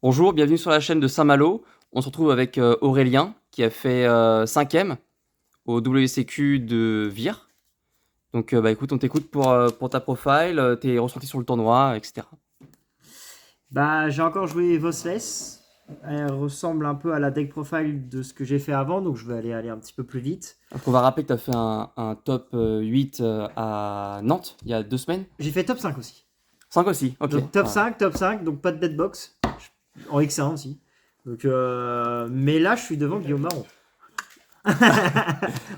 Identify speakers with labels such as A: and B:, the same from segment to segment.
A: Bonjour, bienvenue sur la chaîne de Saint-Malo. On se retrouve avec Aurélien qui a fait 5e au WCQ de Vire. Donc écoute, on t'écoute pour ta profile, tes ressentis sur le tournoi, etc.
B: J'ai encore joué Vosless. Elle ressemble un peu à la deck profile de ce que j'ai fait avant, donc je vais aller un petit peu plus vite.
A: Parce qu'on va rappeler que tu as fait un top 8 à Nantes il y a 2 semaines.
B: J'ai fait top 5 aussi.
A: 5 aussi, ok.
B: Donc top
A: Ah.
B: 5, top 5, donc pas de deadbox. En X1 aussi. Mais là, je suis devant Guillaume Marron.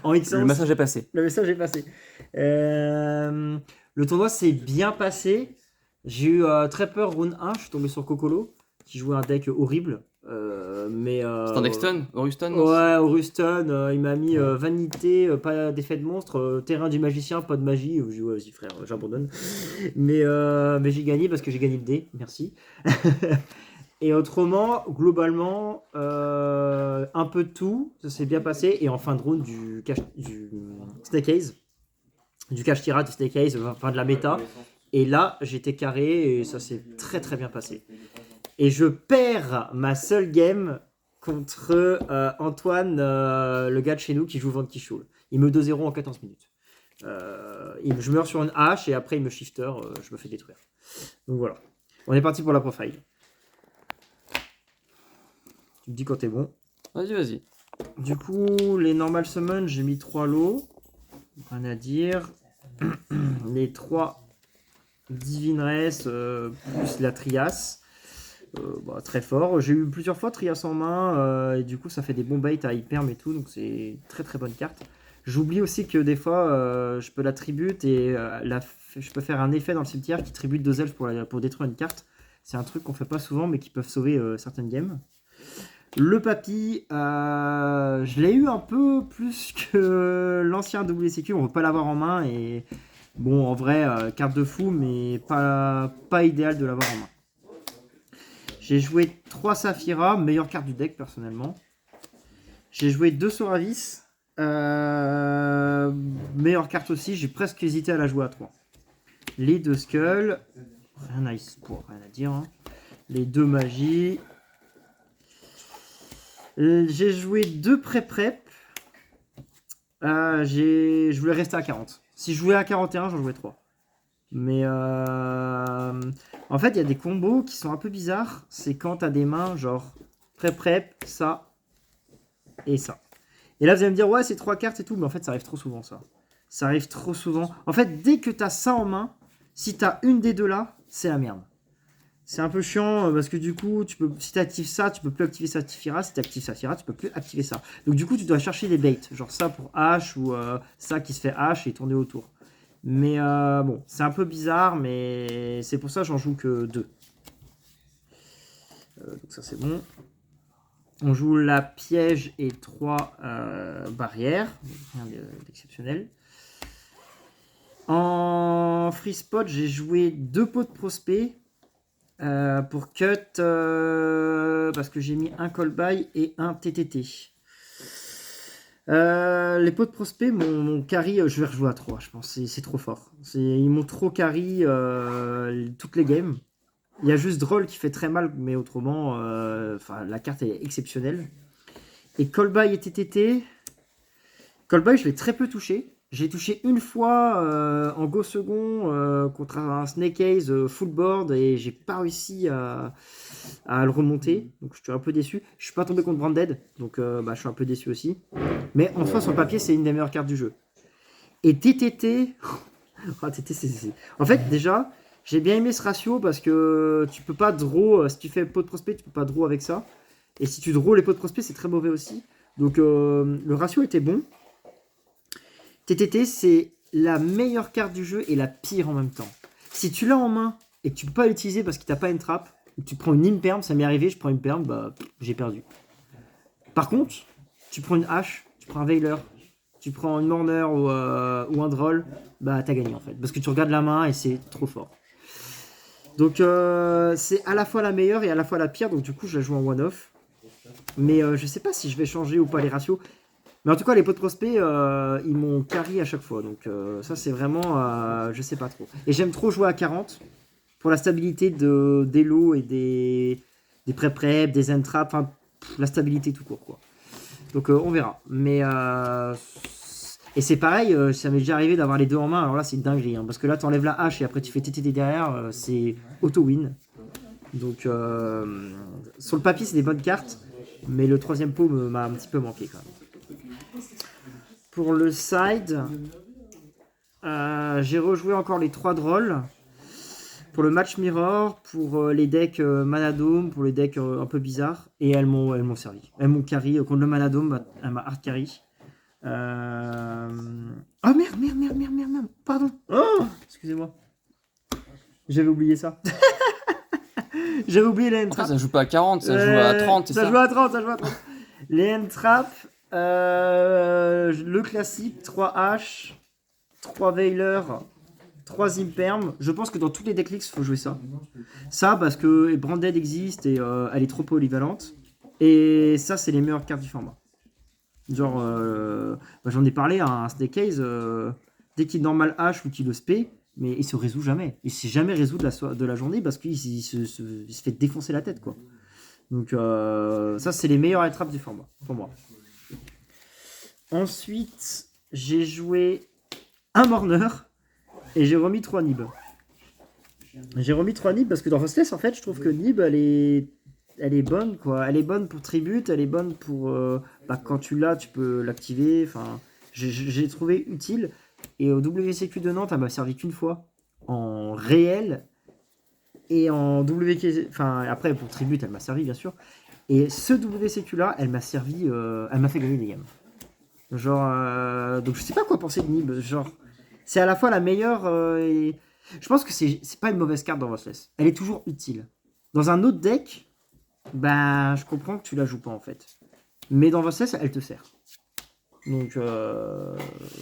B: En X1
A: Le
B: aussi.
A: message est passé.
B: Le message est passé. Le tournoi s'est bien passé. J'ai eu très peur round 1, je suis tombé sur Kokolo, qui jouait un deck horrible.
A: Standexton, Houston, non?
B: Ouais, au Ruston, il m'a mis vanité, pas d'effet de monstre, terrain du magicien, pas de magie. J'ai dit, ouais, vas-y frère, j'abandonne. Mais j'ai gagné parce que j'ai gagné le dé, merci. Et autrement, globalement, un peu de tout, ça s'est bien passé. Et en fin de round du Snake Eyes, du cash tira, du Snake Eyes, enfin de la méta. Et là, j'étais carré et ça s'est très très bien passé. Et je perds ma seule game contre Antoine, le gars de chez nous qui joue Van Kishoul. Il me 2-0 en 14 minutes. Je meurs sur une hache et après il me shifter, je me fais détruire. Donc voilà. On est parti pour la profile. Tu me dis quand t'es bon.
A: Vas-y, vas-y.
B: Du coup, les normal summon, j'ai mis 3 lots. Rien à dire. Les 3 Divine Race plus la Trias. Très fort. J'ai eu plusieurs fois Trias en main et du coup ça fait des bons baits à hyperm et tout, donc c'est très très bonne carte. J'oublie aussi que des fois je peux la tribute et je peux faire un effet dans le cimetière qui tribute 2 elfes pour détruire une carte. C'est un truc qu'on fait pas souvent mais qui peuvent sauver certaines games. Le papy, je l'ai eu un peu plus que l'ancien WCQ, on veut pas l'avoir en main et bon en vrai carte de fou mais pas idéal de l'avoir en main. J'ai joué 3 Saphira, meilleure carte du deck personnellement. J'ai joué 2 Soravis, meilleure carte aussi, j'ai presque hésité à la jouer à 3. Les 2 Skulls, rien à dire. Hein. Les 2 Magies. J'ai joué 2 Prep. Je voulais rester à 40. Si je jouais à 41, j'en jouais 3. Mais en fait, il y a des combos qui sont un peu bizarres. C'est quand t'as des mains genre prep, ça et ça. Et là, vous allez me dire, ouais, c'est 3 cartes et tout. Mais en fait, ça arrive trop souvent, ça. Ça arrive trop souvent. En fait, dès que t'as ça en main, si t'as une des deux là, c'est la merde. C'est un peu chiant parce que du coup, si tu actives ça, tu peux plus activer Saphira. Si tu actives Saphira, tu peux plus activer ça. Donc du coup, tu dois chercher des baits, genre ça pour H ou ça qui se fait H et tourner autour. Mais bon, c'est un peu bizarre, mais c'est pour ça que j'en joue que 2. Donc ça c'est bon. On joue la piège et 3 barrières. Rien d'exceptionnel. En free spot, j'ai joué 2 pots de prospect. Pour cut, parce que j'ai mis un call by et un TTT. Les pots de prospect, mon carry, je vais rejouer à 3, je pense. C'est trop fort. Ils m'ont trop carry toutes les games. Il y a juste Droll qui fait très mal, mais autrement, la carte est exceptionnelle. Et call by et TTT. Call by, je l'ai très peu touché. J'ai touché une fois en go second contre un Snake Eyes full board et j'ai pas réussi à le remonter. Donc je suis un peu déçu. Je suis pas tombé contre Branded, donc je suis un peu déçu aussi. Mais en soi, sur le papier, c'est une des meilleures cartes du jeu. Et TTT. Oh, TTT en fait, déjà, j'ai bien aimé ce ratio parce que tu peux pas draw. Si tu fais pot de prospect, tu peux pas draw avec ça. Et si tu draw les pots de prospect, c'est très mauvais aussi. Donc le ratio était bon. TTT, c'est la meilleure carte du jeu et la pire en même temps. Si tu l'as en main et que tu peux pas l'utiliser parce que t'as pas une trappe, ou que tu prends une imperm, ça m'est arrivé, je prends une perm, j'ai perdu. Par contre, tu prends une hache, tu prends un Veiler, tu prends une Mourner ou un Droll, t'as gagné en fait. Parce que tu regardes la main et c'est trop fort. Donc c'est à la fois la meilleure et à la fois la pire, donc du coup je la joue en one-off. Mais je sais pas si je vais changer ou pas les ratios. Mais en tout cas, les pots de prospect, ils m'ont carry à chaque fois. Donc ça, c'est vraiment, je sais pas trop. Et j'aime trop jouer à 40 pour la stabilité des lots et des prep, des end traps, enfin la stabilité tout court quoi. Donc on verra. Mais et c'est pareil, ça m'est déjà arrivé d'avoir les deux en main. Alors là c'est une dinguerie, hein, parce que là t'enlèves la hache et après tu fais TTD derrière, c'est auto-win. Donc sur le papier c'est des bonnes cartes, mais le troisième pot m'a un petit peu manqué quand même. Pour le side, j'ai rejoué encore les 3 drôles. Pour le match mirror, pour les decks Manadome, pour les decks un peu bizarres, et elles m'ont servi. Elles m'ont carry contre le Manadome, elle m'a hard carry. Oh merde, pardon. Oh, excusez-moi. J'avais oublié ça. J'avais oublié les
A: Après,
B: entraps.
A: ça joue pas à 40, ça joue à 30, c'est ça?
B: Ça joue à 30. Les entraps, le classique, 3 H, 3 Veiler, 3 Imperm. Je pense que dans tous les decklix, il faut jouer ça. Ça, parce que Branded existe et elle est trop polyvalente. Et ça, c'est les meilleures cartes du format. Genre, j'en ai parlé à un Snake Case, dès qu'il normal H ou qu'il le spé, mais il se résout jamais. Il s'est jamais résolu de la journée parce qu'il se fait défoncer la tête, quoi. Donc, ça, c'est les meilleurs attrapes du format, pour moi. Ensuite, j'ai joué un Mourner et j'ai remis 3 Nib. J'ai remis 3 Nib parce que dans Hostless, en fait, je trouve que Nib, elle est bonne, quoi. Elle est bonne pour tribute, elle est bonne pour... quand tu l'as, tu peux l'activer. Enfin, j'ai trouvé utile. Et au WCQ de Nantes, elle m'a servi qu'une fois. En réel. Et en WK... Enfin, après, pour tribute, elle m'a servi, bien sûr. Et ce WCQ-là, elle m'a servi... elle m'a fait gagner des games. Genre... donc, je sais pas quoi penser de Nib. Genre, c'est à la fois la meilleure... et... Je pense que c'est pas une mauvaise carte dans Voiceless. Elle est toujours utile. Dans un autre deck... Ben, je comprends que tu la joues pas en fait. Mais dans Voiceless, elle te sert. Donc,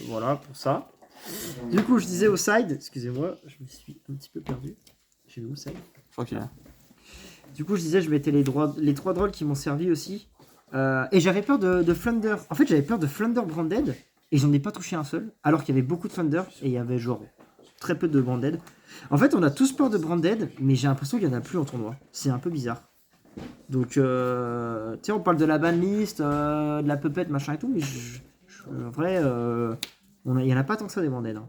B: voilà pour ça. Du coup, je disais au side, excusez-moi, je me suis un petit peu perdu. J'ai vu où side.
A: Ok.
B: Du coup, je disais, je mettais les 3 drôles qui m'ont servi aussi. Et j'avais peur de Flunder. En fait, j'avais peur de Flunder Branded. Et j'en ai pas touché un seul. Alors qu'il y avait beaucoup de Flunder. Et il y avait genre très peu de Branded. En fait, on a tous peur de Branded. Mais j'ai l'impression qu'il y en a plus en tournoi. C'est un peu bizarre. Donc, tu sais, on parle de la banlist, de la puppet, machin et tout, mais en vrai, il n'y en a pas tant que ça des branded. Hein.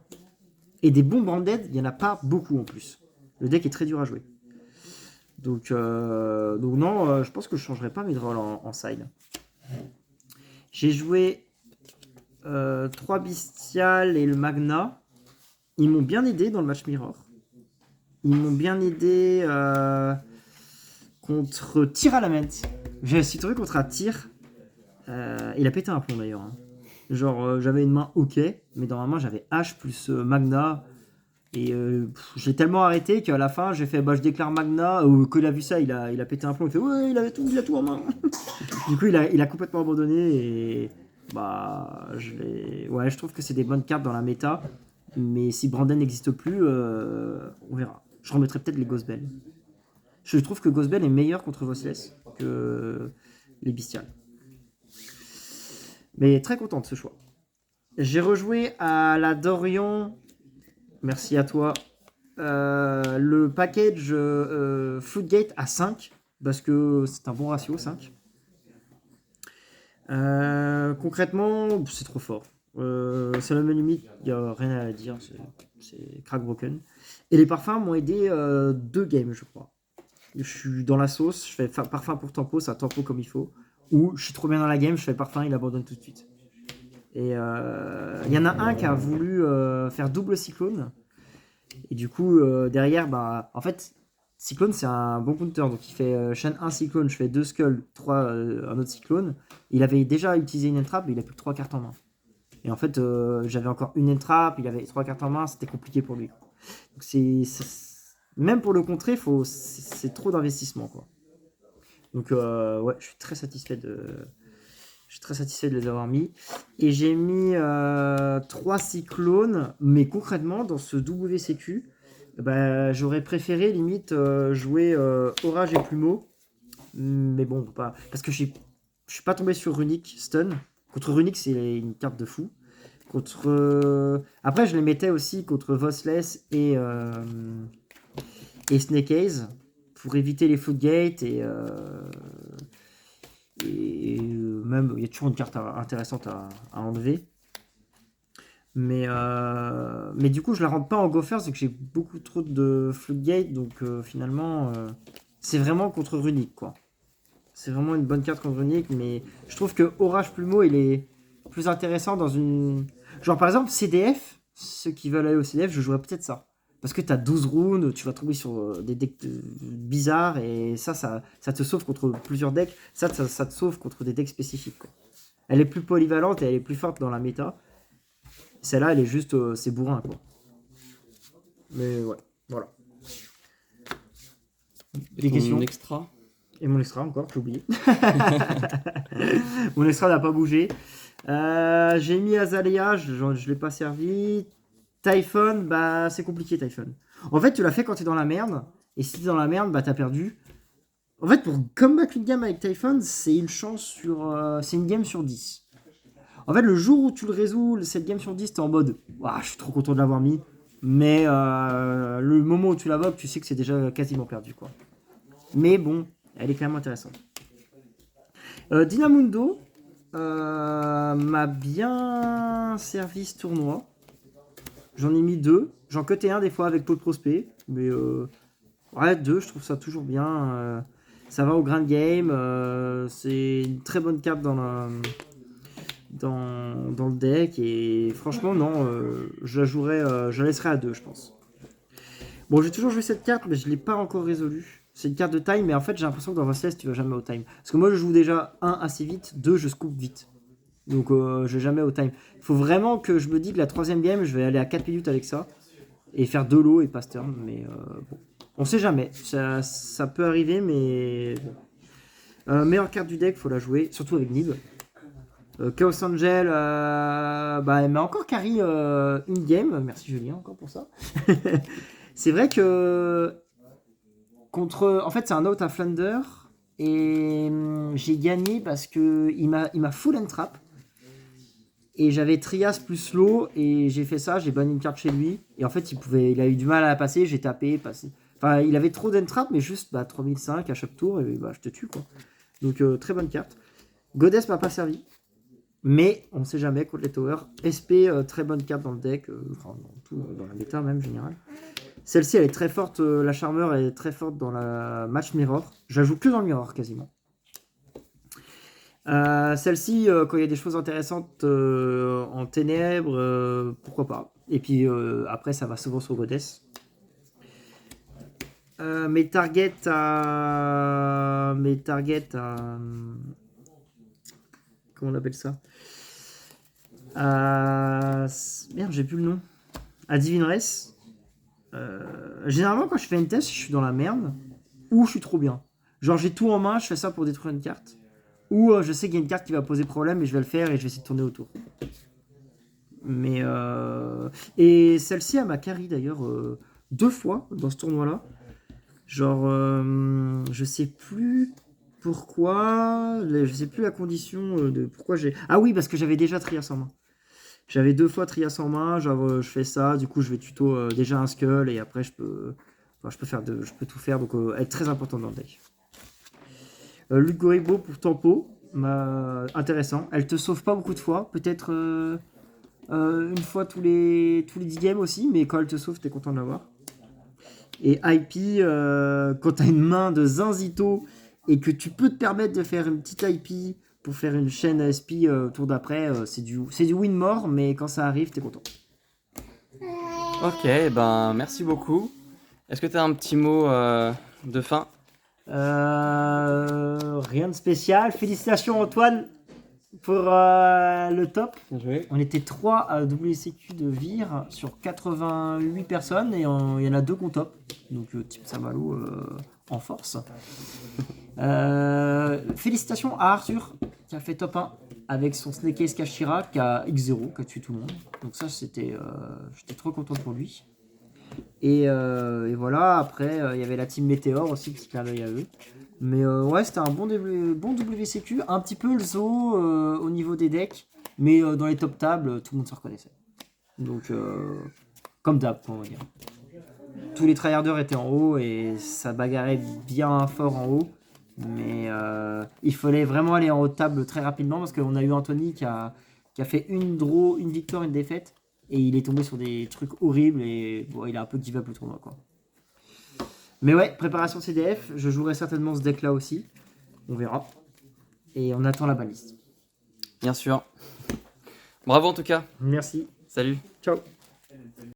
B: Et des bons branded, il n'y en a pas beaucoup en plus. Le deck est très dur à jouer. Donc non, je pense que je ne changerai pas mes drôles en side. J'ai joué 3 Bestial et le Magna. Ils m'ont bien aidé dans le match mirror. Ils m'ont bien aidé... contre Tir à la mente. J'ai suis trouvé contre un tir. Il a pété un plomb d'ailleurs. Hein. Genre, j'avais une main ok, mais dans ma main j'avais H plus Magna. Et j'ai tellement arrêté qu'à la fin j'ai fait je déclare Magna. Ou que il a vu ça, il a pété un plomb. Il fait ouais, il a tout en main. Du coup, il a complètement abandonné. Et je trouve que c'est des bonnes cartes dans la méta. Mais si Brandon n'existe plus, on verra. Je remettrai peut-être les Ghost Bell. Je trouve que Ghostbell est meilleur contre Voiceless que les Bestiales. Mais très content de ce choix. J'ai rejoué à la Dorian. Merci à toi. Le package Floodgate à 5. Parce que c'est un bon ratio, 5. Concrètement, c'est trop fort. C'est la même limite, il n'y a rien à dire. C'est crack broken. Et les parfums m'ont aidé 2 games, je crois. Je suis dans la sauce, je fais parfum pour tempo, ça tempo comme il faut. Ou je suis trop bien dans la game, je fais parfum, il abandonne tout de suite. Et il y en a un qui a voulu faire double cyclone. Et du coup, derrière, en fait, cyclone c'est un bon counter. Donc il fait chaîne 1 cyclone, je fais 2 skull, 3 un autre cyclone. Il avait déjà utilisé une entrap, mais il a plus que 3 cartes en main. Et en fait, j'avais encore une entrap, il avait 3 cartes en main, c'était compliqué pour lui. Donc même pour le contrer, c'est trop d'investissement, quoi. Donc ouais, je suis très satisfait de les avoir mis. Et j'ai mis 3 cyclones, mais concrètement, dans ce WCQ, j'aurais préféré limite jouer Orage et Plumeau. Mais bon, pas parce que je suis pas tombé sur Runic Stun. Contre Runic, c'est une carte de fou. Après, je les mettais aussi contre Voiceless et Snake Eyes pour éviter les floodgates même il y a toujours une carte intéressante à enlever. Mais du coup, je la rentre pas en Gophers, c'est que j'ai beaucoup trop de floodgate, donc finalement, c'est vraiment contre Runic, quoi. C'est vraiment une bonne carte contre Runic, mais je trouve que Orage Plumeau, il est plus intéressant dans une... Genre par exemple, CDF, ceux qui veulent aller au CDF, je jouerais peut-être ça. Parce que tu as 12 runes, tu vas tomber sur des decks bizarres, et ça te sauve contre plusieurs decks. Ça te sauve contre des decks spécifiques, quoi. Elle est plus polyvalente et elle est plus forte dans la méta. Celle-là, elle est juste... c'est bourrin, quoi. Mais ouais, voilà.
A: Et
B: Des
A: ton
B: questions?
A: extra?
B: Et mon extra encore, j'ai oublié. Mon extra n'a pas bougé. J'ai mis Azalea, je ne l'ai pas servi. Typhon, bah c'est compliqué Typhon. En fait, tu l'as fait quand tu es dans la merde. Et si tu es dans la merde, bah t'as perdu. En fait, pour comeback une game avec Typhon, c'est une chance sur... c'est une game sur 10. En fait, le jour où tu le résous, cette game sur 10, t'es en mode ouah, je suis trop content de l'avoir mis. Mais le moment où tu l'invoques, tu sais que c'est déjà quasiment perdu, quoi. Mais bon, elle est quand même intéressante. Dynamundo m'a bien servi ce tournoi. J'en ai mis 2. J'en cutais un des fois avec Paul Prospect. Mais ouais, 2, je trouve ça toujours bien. Ça va au grain de game. C'est une très bonne carte dans le deck. Et franchement, non, je la jouerai, je la laisserai à 2, je pense. Bon, j'ai toujours joué cette carte, mais je ne l'ai pas encore résolue. C'est une carte de time, mais en fait, j'ai l'impression que dans VCS, tu vas jamais au time. Parce que moi, je joue déjà 1 assez vite, 2, je scoop vite. Donc, je vais jamais au time. Il faut vraiment que je me dise que la troisième game, je vais aller à 4 minutes avec ça. Et faire 2 lots et pass turn. Mais bon, on sait jamais. Ça peut arriver, mais bon. Meilleure carte du deck, faut la jouer, surtout avec Nib. Chaos Angel, bah, elle m'a encore carry une game. Merci Julien encore pour ça. C'est vrai que en fait, c'est un out à Flunder et j'ai gagné parce que il m'a full entrap et j'avais Trias plus slow et j'ai fait ça, j'ai banni une carte chez lui et en fait il a eu du mal à la passer, j'ai tapé, passé. Enfin, il avait trop d'entrap mais juste 3005 à chaque tour et bah je te tue, quoi. Donc très bonne carte. Goddess m'a pas servi. Mais on sait jamais contre les towers. SP, très bonne carte dans le deck, dans la méta même général. Celle-ci, elle est très forte, la Charmeur est très forte dans la match mirror. Je la joue que dans le mirror quasiment. Celle-ci, quand il y a des choses intéressantes en ténèbres, pourquoi pas. Et puis après, ça va souvent sur Goddess. Mes targets à... Comment on appelle ça? Merde, j'ai plus le nom. À Divine Race. Généralement, quand je fais une test, je suis dans la merde ou je suis trop bien. Genre, j'ai tout en main, je fais ça pour détruire une carte. Ou je sais qu'il y a une carte qui va poser problème et je vais le faire et je vais essayer de tourner autour. Mais et celle-ci, elle m'a carry d'ailleurs 2 fois dans ce tournoi-là. Genre, je sais plus pourquoi, je sais plus la condition de pourquoi j'ai. Ah oui, parce que j'avais déjà Trias en main. J'avais 2 fois Trias en main, genre je fais ça, du coup je vais tuto déjà un Skull et après je peux tout faire, donc elle est très importante dans le deck. Lugoribo pour tempo, intéressant. Elle te sauve pas beaucoup de fois, peut-être une fois tous les 10 games aussi, mais quand elle te sauve, t'es content de l'avoir. Et IP, quand t'as une main de Zinzito et que tu peux te permettre de faire une petite IP pour faire une chaîne SP tour d'après, c'est du win more, mais quand ça arrive, t'es content.
A: Ok, ben merci beaucoup. Est-ce que tu as un petit mot de fin?
B: Rien de spécial. Félicitations Antoine pour le top.
A: Bien joué.
B: On était 3 à WCQ de Vire sur 88 personnes et il y en a 2 qu'on top. Donc Team Samalo en force. Félicitations à Arthur qui a fait top 1 avec son Snake Ace Kashira qui a X0, qui a tué tout le monde. Donc ça, j'étais trop content pour lui. Et voilà, après, il y avait la team Météor aussi, petit clin d'œil à eux. Mais ouais, c'était un bon WCQ, un petit peu le zoo au niveau des decks, mais dans les top tables, tout le monde se reconnaissait. Donc, comme d'hab, on va dire. tous les tryharders étaient en haut et ça bagarrait bien fort en haut. Mais il fallait vraiment aller en haut de table très rapidement parce qu'on a eu Anthony qui a fait une draw, une victoire, une défaite. Et il est tombé sur des trucs horribles et bon, il a un peu give up le tournoi, quoi. Mais ouais, préparation CDF, je jouerai certainement ce deck là aussi. On verra. Et on attend la baliste.
A: Bien sûr. Bravo en tout cas.
B: Merci.
A: Salut.
B: Ciao.